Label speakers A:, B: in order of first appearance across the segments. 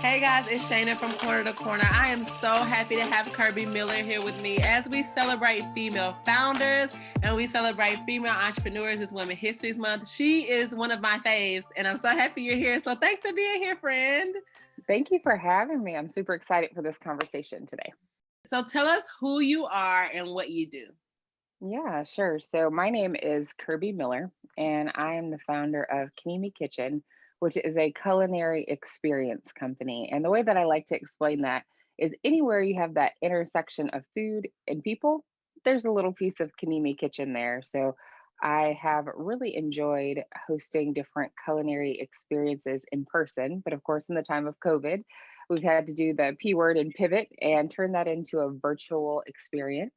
A: Hey guys, it's Shana from Corner to Corner. I am so happy to have Kirbee Miller here with me as we celebrate female founders and we celebrate female entrepreneurs. It's Women's History Month. She is one of my faves, and I'm so happy you're here. So thanks for being here, friend.
B: Thank you for having me. I'm super excited for this conversation today.
A: So tell us who you are and what you do.
B: Yeah, sure. So my name is Kirbee Miller, and I am the founder of Kirbee Kitchen, which is a culinary experience company. And the way that I like to explain that is anywhere you have that intersection of food and people, there's a little piece of Kirbee Kitchen there. So I have really enjoyed hosting different culinary experiences in person, but of course, in the time of COVID, we've had to do the P word and pivot and turn that into a virtual experience.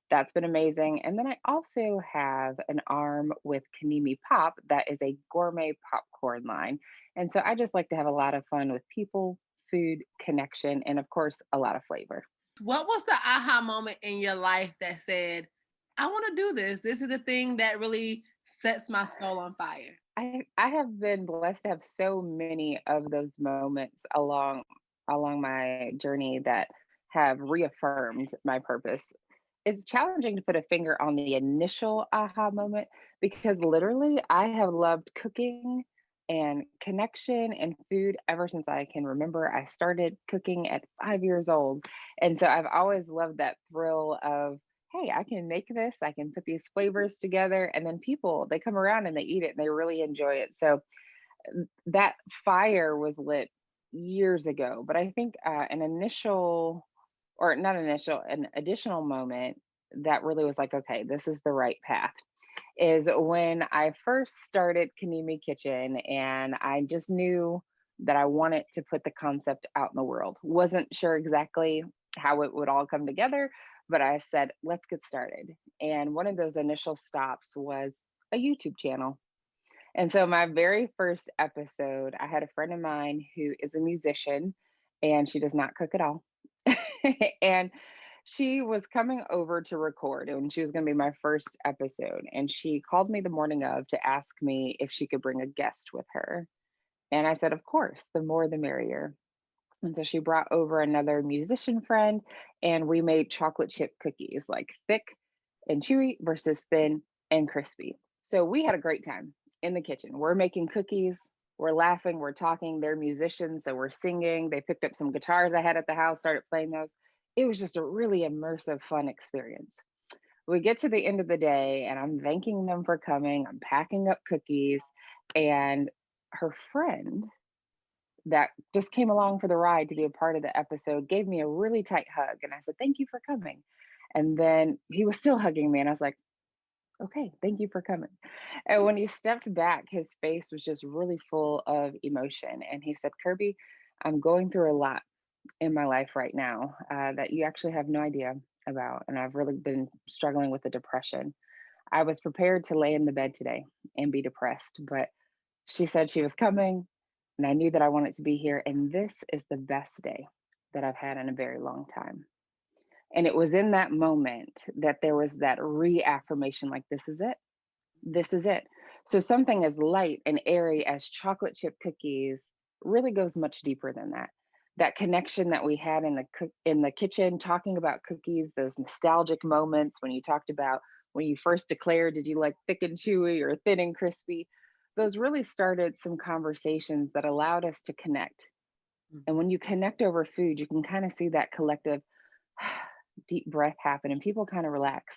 B: That's been amazing. And then I also have an arm with Kanemi Pop that is a gourmet popcorn line. And so I just like to have a lot of fun with people, food, connection, and of course, a lot of flavor.
A: What was the aha moment in your life that said, I want to do this? This is the thing that really sets my soul on fire.
B: I have been blessed to have so many of those moments along my journey that have reaffirmed my purpose. It's challenging to put a finger on the initial aha moment because literally I have loved cooking and connection and food ever since I can remember. I started cooking at 5 years old. And so I've always loved that thrill of, hey, I can make this, I can put these flavors together. And then people, they come around and they eat it and they really enjoy it. So that fire was lit years ago. But I think an initial, or not initial, an additional moment that really was like, okay, this is the right path is when I first started Kanemi Kitchen and I just knew that I wanted to put the concept out in the world. Wasn't sure exactly how it would all come together, but I said, let's get started. And one of those initial stops was a YouTube channel. And so my very first episode, I had a friend of mine who is a musician and she does not cook at all. And she was coming over to record and she was going to be my first episode. And she called me the morning of to ask me if she could bring a guest with her. And I said, of course, the more the merrier. And so she brought over another musician friend and we made chocolate chip cookies, like thick and chewy versus thin and crispy. So we had a great time in the kitchen. We're making cookies, we're laughing, we're talking. They're musicians, so we're singing. They picked up some guitars I had at the house, started playing those. It was just a really immersive, fun experience. We get to the end of the day and I'm thanking them for coming. I'm packing up cookies, and her friend that just came along for the ride to be a part of the episode gave me a really tight hug. And I said, thank you for coming. And then he was still hugging me. And I was like, okay, thank you for coming. And when he stepped back, his face was just really full of emotion. And he said, Kirbee, I'm going through a lot in my life right now that you actually have no idea about. And I've really been struggling with the depression. I was prepared to lay in the bed today and be depressed, but she said she was coming and I knew that I wanted to be here. And this is the best day that I've had in a very long time. And it was in that moment that there was that reaffirmation like, this is it. This is it. So something as light and airy as chocolate chip cookies really goes much deeper than that. That connection that we had in the kitchen, talking about cookies, those nostalgic moments when you talked about when you first declared, did you like thick and chewy or thin and crispy? Those really started some conversations that allowed us to connect. And when you connect over food, you can kind of see that collective deep breath happen and people kind of relax.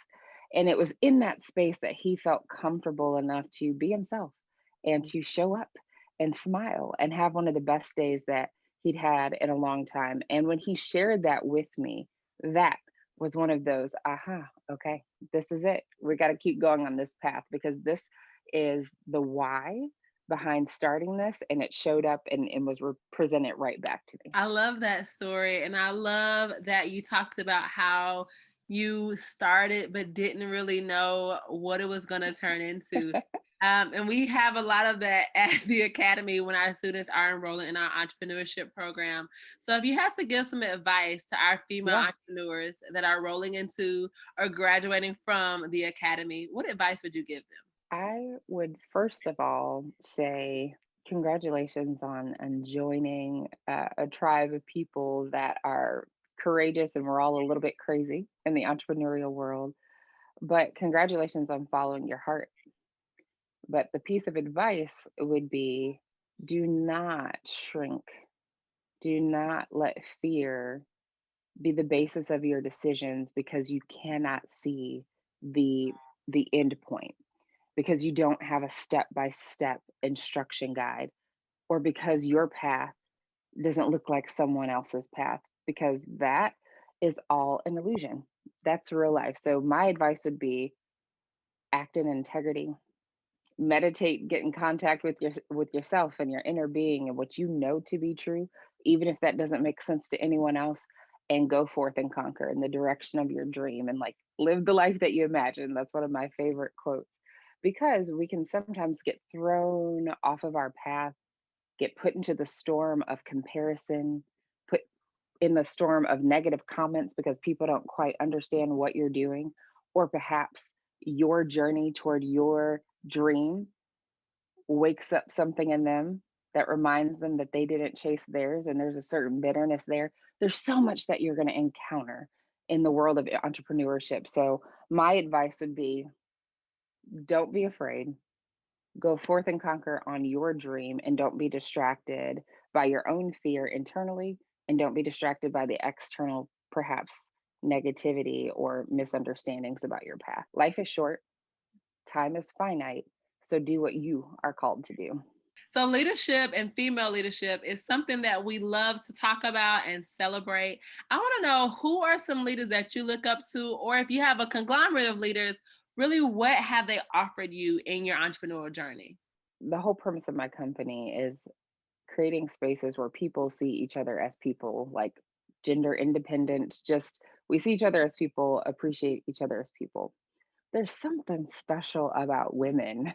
B: And it was in that space that he felt comfortable enough to be himself and to show up and smile and have one of the best days that he'd had in a long time. And when he shared that with me, that was one of those, aha, okay, this is it. We got to keep going on this path because this is the why behind starting this. And it showed up and was presented right back to me.
A: I love that story. And I love that you talked about how you started but didn't really know what it was going to turn into. And we have a lot of that at the Academy when our students are enrolling in our entrepreneurship program. So if you had to give some advice to our female
B: Yeah.
A: entrepreneurs that are rolling into or graduating from the Academy, what advice would you give them?
B: I would first of all say Congratulations on joining a tribe of people that are courageous, and we're all a little bit crazy in the entrepreneurial world. But congratulations on following your heart. But the piece of advice would be, do not shrink. Do not let fear be the basis of your decisions because you cannot see the the end point, because you don't have a step by step instruction guide, or because your path doesn't look like someone else's path, because that is all an illusion. That's real life. So my advice would be, act in integrity, meditate, get in contact with yourself and your inner being and what you know to be true, even if that doesn't make sense to anyone else, and go forth and conquer in the direction of your dream, and like live the life that you imagine. That's one of my favorite quotes, because we can sometimes get thrown off of our path, get put into the storm of comparison, put in the storm of negative comments because people don't quite understand what you're doing, or perhaps your journey toward your dream wakes up something in them that reminds them that they didn't chase theirs, and there's a certain bitterness there. There's so much that you're going to encounter in the world of entrepreneurship. So my advice would be, don't be afraid, go forth and conquer on your dream, and don't be distracted by your own fear internally, and don't be distracted by the external, perhaps negativity or misunderstandings about your path. Life is short, time is finite, so do what you are called to do.
A: So, leadership and female leadership is something that we love to talk about and celebrate. I want to know, who are some leaders that you look up to, or if you have a conglomerate of leaders, really what have they offered you in your entrepreneurial journey?
B: The whole premise of my company is creating spaces where people see each other as people, like gender independent, just we see each other as people, appreciate each other as people. There's something special about women,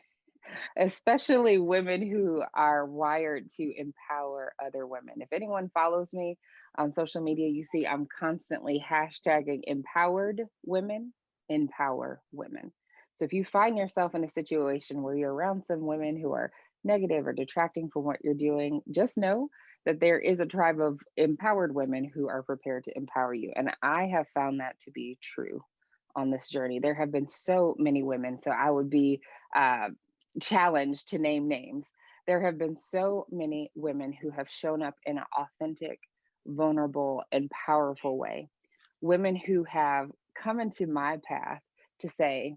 B: especially women who are wired to empower other women. If anyone follows me on social media, you see I'm constantly hashtagging empowered women, empower women. So if you find yourself in a situation where you're around some women who are negative or detracting from what you're doing, just know that there is a tribe of empowered women who are prepared to empower you. And I have found that to be true on this journey. There have been so many women. So I would be uh, challenged to name names. There have been so many women who have shown up in an authentic, vulnerable, and powerful way. Women who have come into my path to say,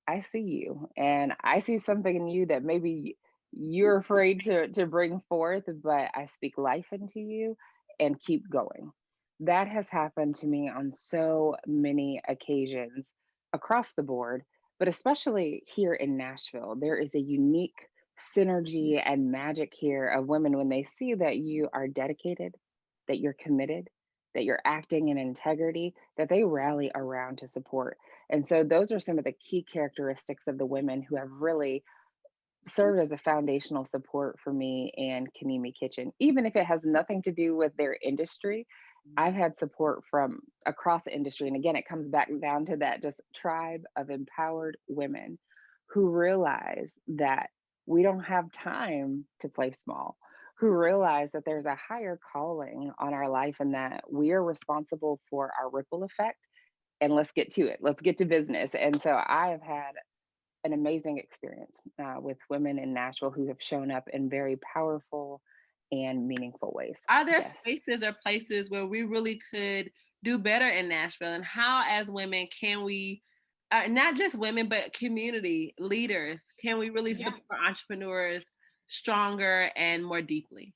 B: I see you, and I see something in you that maybe you're afraid to bring forth, but I speak life into you and keep going. That has happened to me on so many occasions across the board, but especially here in Nashville. There is a unique synergy and magic here of women when they see that you are dedicated, that you're committed, that you're acting in integrity, that they rally around to support. And so those are some of the key characteristics of the women who have really served as a foundational support for me and Kanemi Kitchen. Even if it has nothing to do with their industry, I've had support from across the industry. And again, it comes back down to that just tribe of empowered women who realize that we don't have time to play small, who realize that there's a higher calling on our life and that we are responsible for our ripple effect. And let's get to it. Let's get to business. And so I have had an amazing experience with women in Nashville who have shown up in very powerful and meaningful ways.
A: Are there
B: Yes.
A: spaces or places where we really could do better in Nashville? And how, as women, can we, not just women, but community leaders, can we really
B: Yeah.
A: support entrepreneurs stronger and more deeply?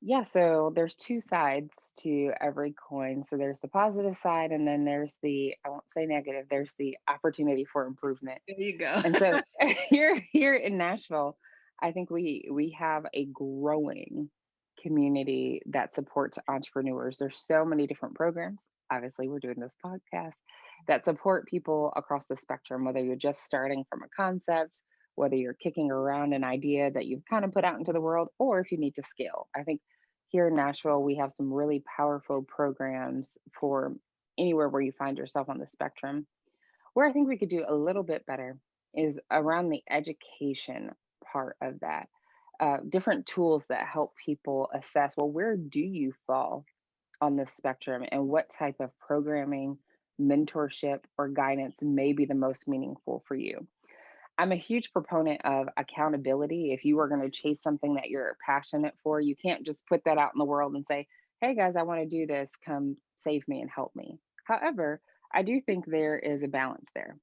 B: Yeah. So there's two sides to every coin. So there's the positive side, and then there's the, I won't say negative, there's the opportunity for improvement.
A: There you go.
B: And so here in Nashville, I think we have a growing community that supports entrepreneurs. There's so many different programs. Obviously, we're doing this podcast that support people across the spectrum, whether you're just starting from a concept, whether you're kicking around an idea that you've kind of put out into the world, or if you need to scale. I think here in Nashville, we have some really powerful programs for anywhere where you find yourself on the spectrum. Where I think we could do a little bit better is around the education part of that. different tools that help people assess, well, where do you fall on this spectrum and what type of programming, mentorship, or guidance may be the most meaningful for you. I'm a huge proponent of accountability. If you are going to chase something that you're passionate for, you can't just put that out in the world and say, hey guys, I want to do this. Come save me and help me. However, I do think there is a balance there.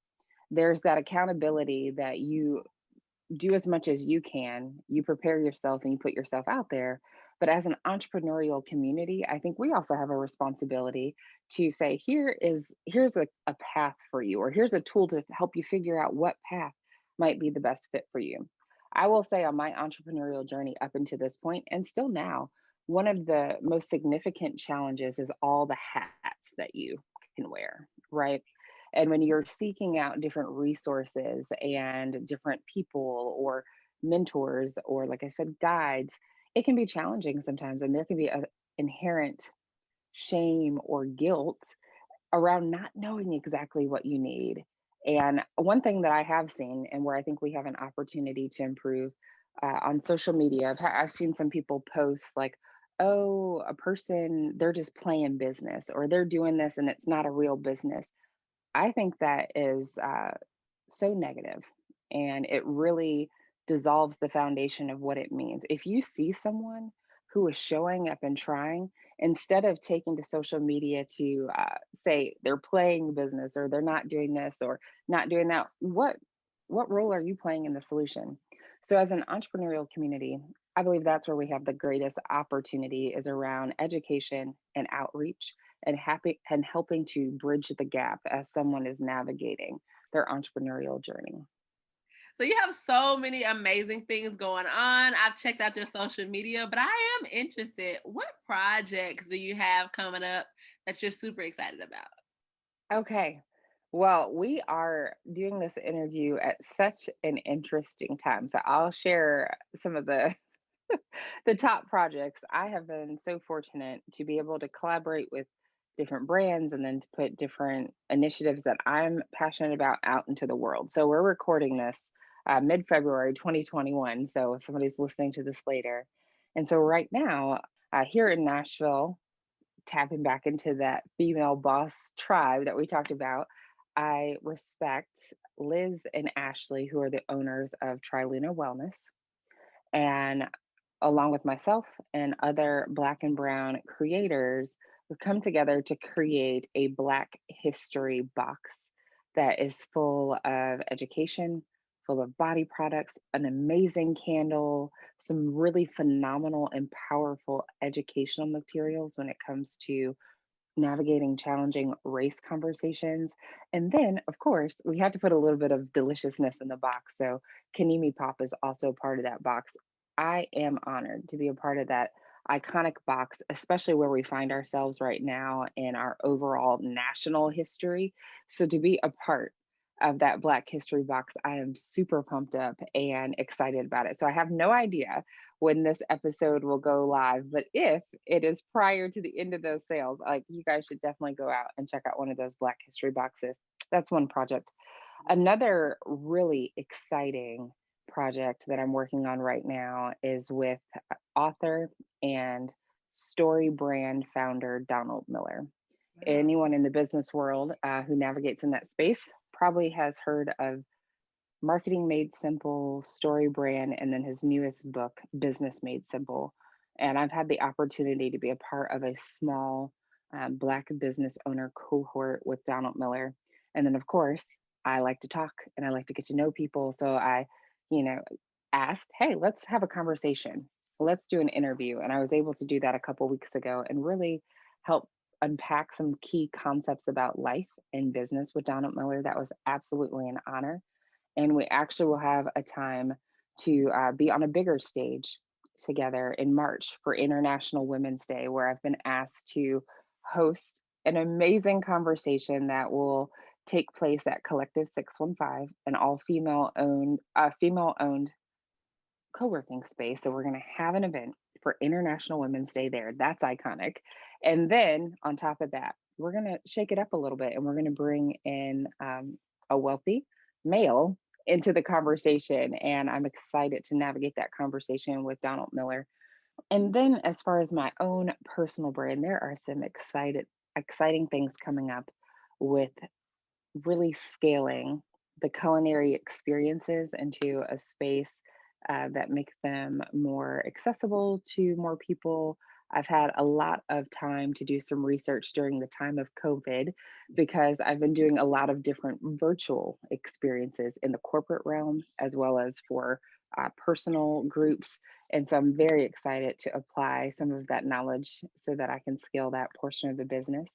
B: There's that accountability that you do as much as you can, you prepare yourself and you put yourself out there. But as an entrepreneurial community, I think we also have a responsibility to say, here's a path for you, or here's a tool to help you figure out what path might be the best fit for you. I will say on my entrepreneurial journey up until this point, and still now, one of the most significant challenges is all the hats that you can wear, right? And when you're seeking out different resources and different people or mentors, or like I said, guides, it can be challenging sometimes. And there can be an inherent shame or guilt around not knowing exactly what you need. And one thing that I have seen, and where I think we have an opportunity to improve on social media, I've seen some people post like, oh, a person, they're just playing business or they're doing this and it's not a real business. I think that is so negative, and it really dissolves the foundation of what it means. If you see someone who is showing up and trying, instead of taking to social media to say they're playing business or they're not doing this or not doing that, what role are you playing in the solution? So, as an entrepreneurial community, I believe that's where we have the greatest opportunity is around education and outreach and happy and helping to bridge the gap as someone is navigating their entrepreneurial journey.
A: So you have so many amazing things going on. I've checked out your social media, but I am interested. What projects do you have coming up that you're super excited about?
B: Okay. Well, we are doing this interview at such an interesting time. So I'll share some of the the top projects. I have been so fortunate to be able to collaborate with different brands and then to put different initiatives that I'm passionate about out into the world. So we're recording this mid February 2021. So if somebody's listening to this later. And so right now, here in Nashville, tapping back into that female boss tribe that we talked about, I respect Liz and Ashley, who are the owners of Triluna Wellness. And along with myself and other Black and Brown creators, we've come together to create a Black history box that is full of education, full of body products, an amazing candle, some really phenomenal and powerful educational materials when it comes to navigating challenging race conversations. And then, of course, we had to put a little bit of deliciousness in the box. So, Kanimi Pop is also part of that box. I am honored to be a part of that iconic box, especially where we find ourselves right now in our overall national history. So, to be a part of that Black History box, I am super pumped up and excited about it. So, I have no idea when this episode will go live. But if it is prior to the end of those sales, like you guys should definitely go out and check out one of those Black History boxes. That's one project. Another really exciting project that I'm working on right now is with author and story brand founder Donald Miller.
A: Wow.
B: Anyone in the business world who navigates in that space probably has heard of Marketing Made Simple, Story Brand, and then his newest book, Business Made Simple. And I've had the opportunity to be a part of a small Black business owner cohort with Donald Miller. And then, of course, I like to talk and I like to get to know people. So I, you know, asked, hey, let's have a conversation. Let's do an interview. And I was able to do that a couple weeks ago and really help unpack some key concepts about life and business with Donald Miller. That was absolutely an honor, and we actually will have a time to be on a bigger stage together in March for International Women's Day, where I've been asked to host an amazing conversation that will take place at Collective 615, an all female owned co-working space. So we're going to have an event for International Women's Day there. That's iconic. And then on top of that, we're going to shake it up a little bit and we're going to bring in a wealthy male into the conversation. And I'm excited to navigate that conversation with Donald Miller. And then as far as my own personal brand, there are some exciting things coming up with really scaling the culinary experiences into a space that makes them more accessible to more people. I've had a lot of time to do some research during the time of COVID because I've been doing a lot of different virtual experiences in the corporate realm as well as for personal groups. And so I'm very excited to apply some of that knowledge so that I can scale that portion of the business.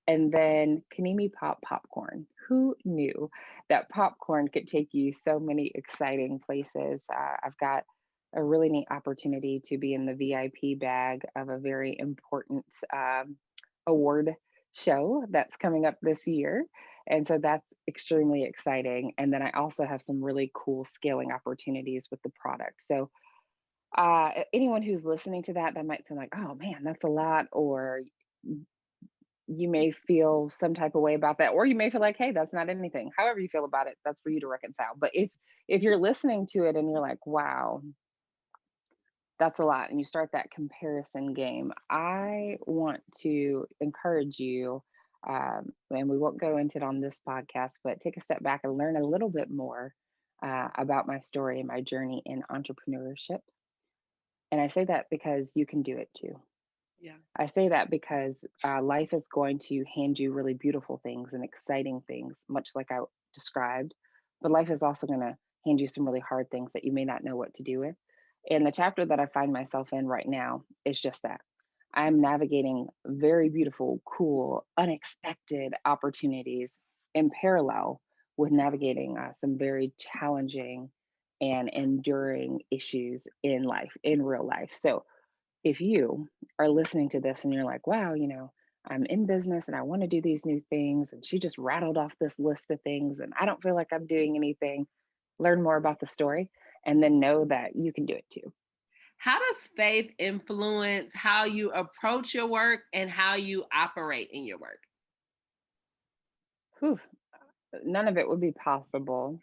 B: And then Kanemi Pop Popcorn. Who knew that popcorn could take you so many exciting places? I've got a really neat opportunity to be in the VIP bag of a very important award show that's coming up this year. And so that's extremely exciting. And then I also have some really cool scaling opportunities with the product. So anyone who's listening to that, that might sound like, oh man, that's a lot, or you may feel some type of way about that, or you may feel like, hey, that's not anything. However you feel about it, that's for you to reconcile. But if you're listening to it and you're like, wow, that's a lot, and you start that comparison game, I want to encourage you, and we won't go into it on this podcast, but take a step back and learn a little bit more about my story and my journey in entrepreneurship. And I say that because you can do it too.
A: Yeah.
B: I say that because life is going to hand you really beautiful things and exciting things, much like I described. But life is also going to hand you some really hard things that you may not know what to do with. And the chapter that I find myself in right now is just that. I'm navigating very beautiful, cool, unexpected opportunities in parallel with navigating some very challenging and enduring issues in life, in real life. So, if you are listening to this and you're like, wow, I'm in business and I want to do these new things, and she just rattled off this list of things, and I don't feel like I'm doing anything, learn more about the story and then know that you can do it too.
A: How does faith influence how you approach your work and how you operate in your work?
B: Whew. None of it would be possible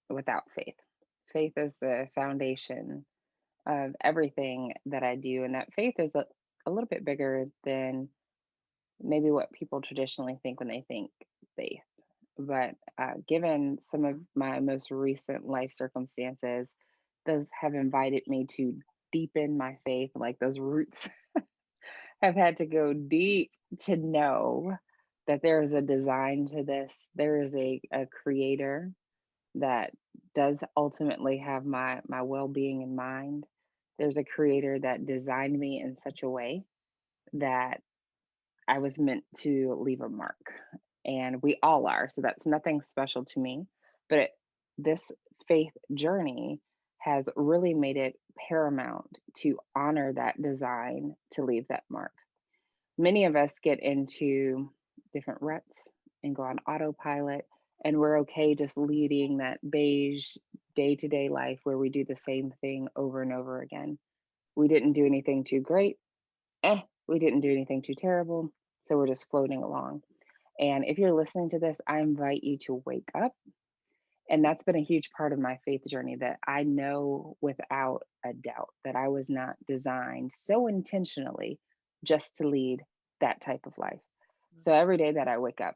B: without faith. Faith is the foundation of everything that I do, and that faith is a little bit bigger than maybe what people traditionally think when they think faith. But given some of my most recent life circumstances, those have invited me to deepen my faith. Like those roots have had to go deep to know that there is a design to this. There is a creator that does ultimately have my well-being in mind. There's a creator that designed me in such a way that I was meant to leave a mark, and we all are. So that's nothing special to me. But this faith journey has really made it paramount to honor that design to leave that mark. Many of us get into different ruts and go on autopilot, and we're okay just leading that beige day to day life where we do the same thing over and over again. We didn't do anything too great. We didn't do anything too terrible. So we're just floating along. And if you're listening to this, I invite you to wake up. And that's been a huge part of my faith journey, that I know without a doubt that I was not designed so intentionally just to lead that type of life. So every day that I wake up,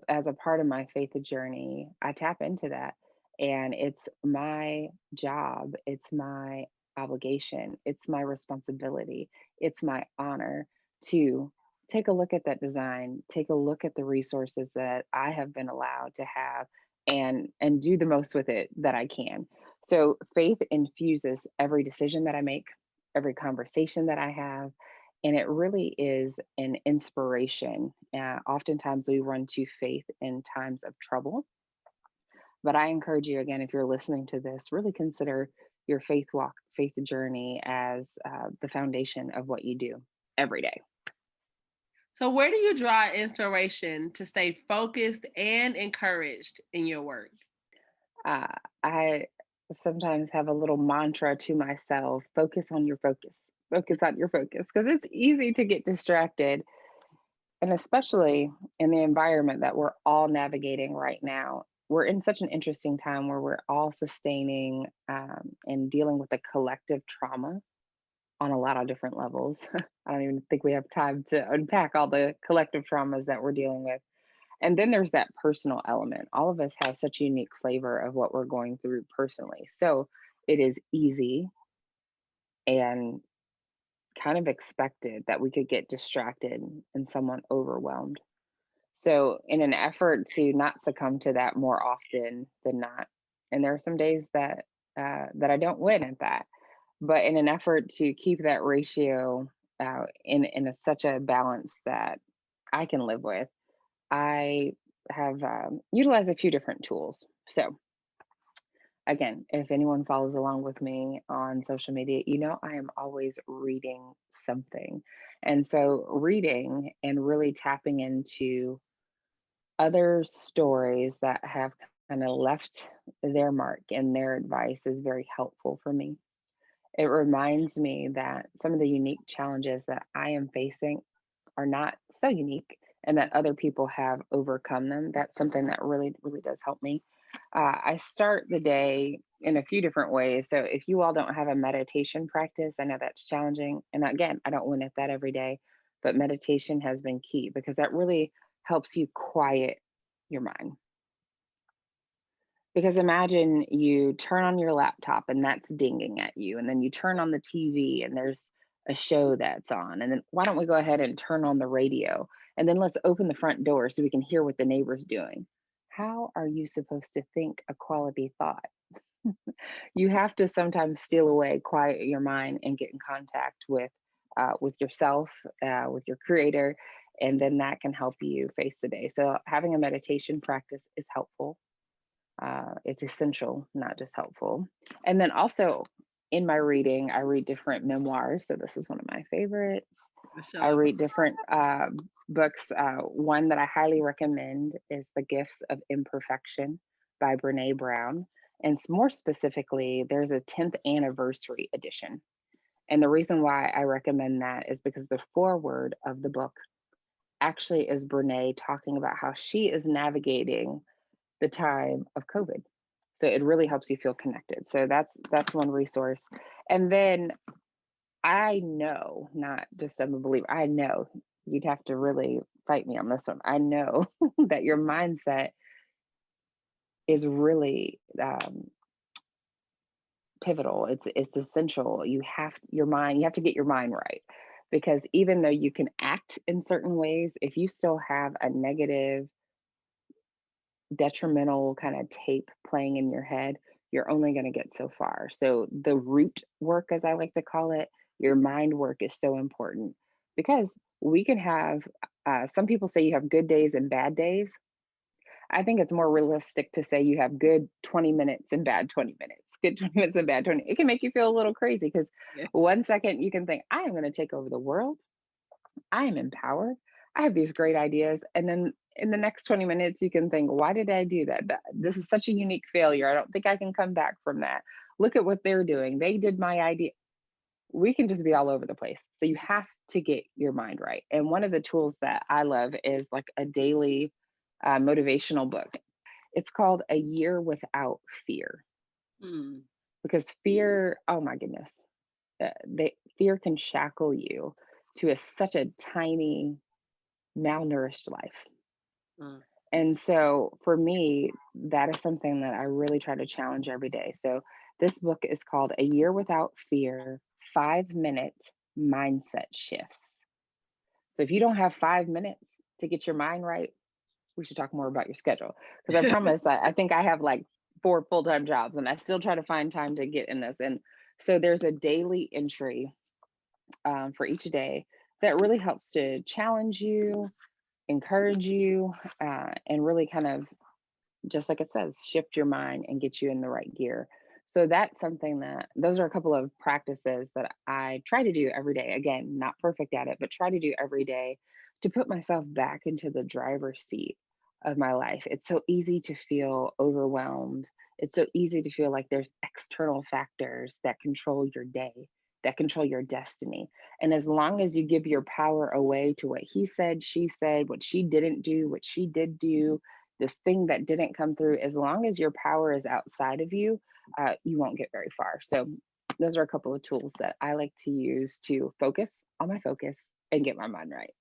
B: as a part of my faith journey, I tap into that. And it's my job, it's my obligation, it's my responsibility, it's my honor to take a look at that design, take a look at the resources that I have been allowed to have, and do the most with it that I can. So faith infuses every decision that I make, every conversation that I have, and it really is an inspiration. Oftentimes we run to faith in times of trouble, but I encourage you again, if you're listening to this, really consider your faith walk, faith journey as the foundation of what you do every day.
A: So, where do you draw inspiration to stay focused and encouraged in your work?
B: Uh, I sometimes have a little mantra to myself: focus on your focus, focus on your focus, because it's easy to get distracted. And especially in the environment that we're all navigating right now, we're in such an interesting time where we're all sustaining and dealing with a collective trauma on a lot of different levels. I don't even think we have time to unpack all the collective traumas that we're dealing with. And then there's that personal element. All of us have such a unique flavor of what we're going through personally. So it is easy and kind of expected that we could get distracted and somewhat overwhelmed. So, in an effort to not succumb to that more often than not, and there are some days that I don't win at that, but in an effort to keep that ratio such a balance that I can live with, I have utilized a few different tools. So, again, if anyone follows along with me on social media, I am always reading something. And so, reading and really tapping into other stories that have kind of left their mark and their advice is very helpful for me. It reminds me that some of the unique challenges that I am facing are not so unique and that other people have overcome them. That's something that really, really does help me. I start the day in a few different ways. So if you all don't have a meditation practice, I know that's challenging. And again, I don't win at that every day, but meditation has been key because that really helps you quiet your mind. Because imagine you turn on your laptop and that's dinging at you, and then you turn on the TV and there's a show that's on. And then why don't we go ahead and turn on the radio? And then let's open the front door so we can hear what the neighbor's doing. How are you supposed to think a quality thought? You have to sometimes steal away, quiet your mind, and get in contact with yourself, with your creator, and then that can help you face the day. So having a meditation practice is helpful. It's essential, not just helpful. And then also in my reading, I read different memoirs. So this is one of my favorites. I
A: Michelle.
B: read different books. One that I highly recommend is The Gifts of Imperfection by Brene Brown. And more specifically, there's a 10th anniversary edition. And the reason why I recommend that is because the foreword of the book actually is Brene talking about how she is navigating the time of COVID. So it really helps you feel connected. So that's one resource. And then I know, not just I'm a believer, I know you'd have to really fight me on this one. I know that your mindset is really pivotal. It's essential. You have to get your mind right. Because even though you can act in certain ways, if you still have a negative detrimental kind of tape playing in your head, you're only going to get so far. So, the root work, as I like to call it, your mind work is so important because we can have, some people say you have good days and bad days. I think it's more realistic to say you have good 20 minutes and bad 20 minutes. Good 20 minutes and bad 20. It can make you feel a little crazy because
A: Yeah.
B: one second you can think, I am going to take over the world. I am empowered. I have these great ideas. And then in the next 20 minutes, you can think, why did I do that? This is such a unique failure. I don't think I can come back from that. Look at what they're doing. They did my idea. We can just be all over the place. So you have to get your mind right. And one of the tools that I love is like a daily motivational book. It's called A Year Without Fear
A: Hmm.
B: because fear, oh my goodness, fear can shackle you to such a tiny malnourished life.
A: Mm.
B: And so for me, that is something that I really try to challenge every day. So this book is called A Year Without Fear 5-Minute Mindset Shifts. So if you don't have 5 minutes to get your mind right, we should talk more about your schedule. Because I promise, I think I have like 4 full-time jobs and I still try to find time to get in this. And so there's a daily entry for each day that really helps to challenge you, encourage you, and really kind of, just like it says, shift your mind and get you in the right gear. So that's something those are a couple of practices that I try to do every day. Again, not perfect at it, but try to do every day to put myself back into the driver's seat of my life. It's so easy to feel overwhelmed. It's so easy to feel like there's external factors that control your day, that control your destiny. And as long as you give your power away to what he said, she said, what she didn't do, what she did do, this thing that didn't come through, as long as your power is outside of you, you won't get very far. So those are a couple of tools that I like to use to focus on my focus and get my mind right.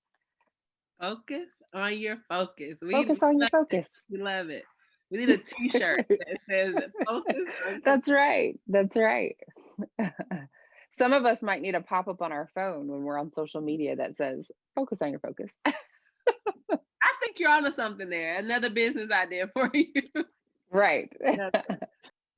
A: Focus on your focus. We
B: Focus on your
A: love it.
B: focus.
A: We love it. We need a t-shirt that says focus on your.
B: That's right. That's right. Some of us might need a pop up on our phone when we're on social media that says, focus on your focus.
A: I think you're onto something there. Another business idea for you.
B: Right.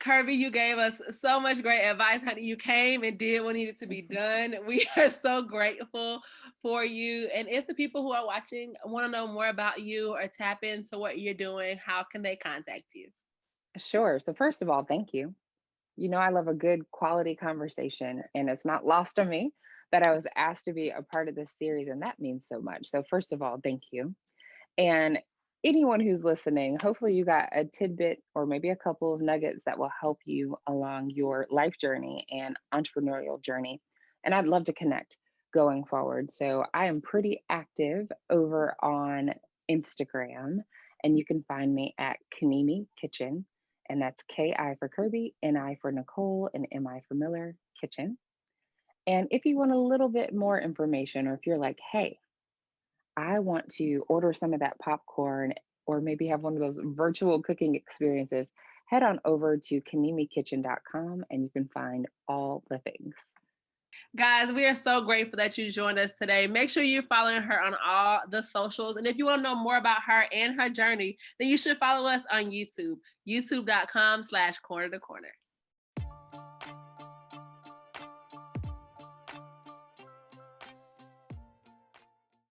A: Kirbee, you gave us so much great advice, honey. You came and did what needed to be done. We are so grateful for you. And if the people who are watching want to know more about you or tap into what you're doing, how can they contact you?
B: Sure. So, first of all, thank you. You know, I love a good quality conversation, and it's not lost on me that I was asked to be a part of this series, and that means so much. So, first of all, thank you. And anyone who's listening, hopefully you got a tidbit or maybe a couple of nuggets that will help you along your life journey and entrepreneurial journey. And I'd love to connect going forward. So I am pretty active over on Instagram, and you can find me at Kanimi Kitchen. And that's KI for Kirbee, NI for Nicole, and MI for Miller Kitchen. And if you want a little bit more information, or if you're like, hey, I want to order some of that popcorn or maybe have one of those virtual cooking experiences, head on over to kanimikitchen.com and you can find all the things.
A: Guys, we are so grateful that you joined us today. Make sure you're following her on all the socials. And if you want to know more about her and her journey, then you should follow us on YouTube, youtube.com/corner to corner.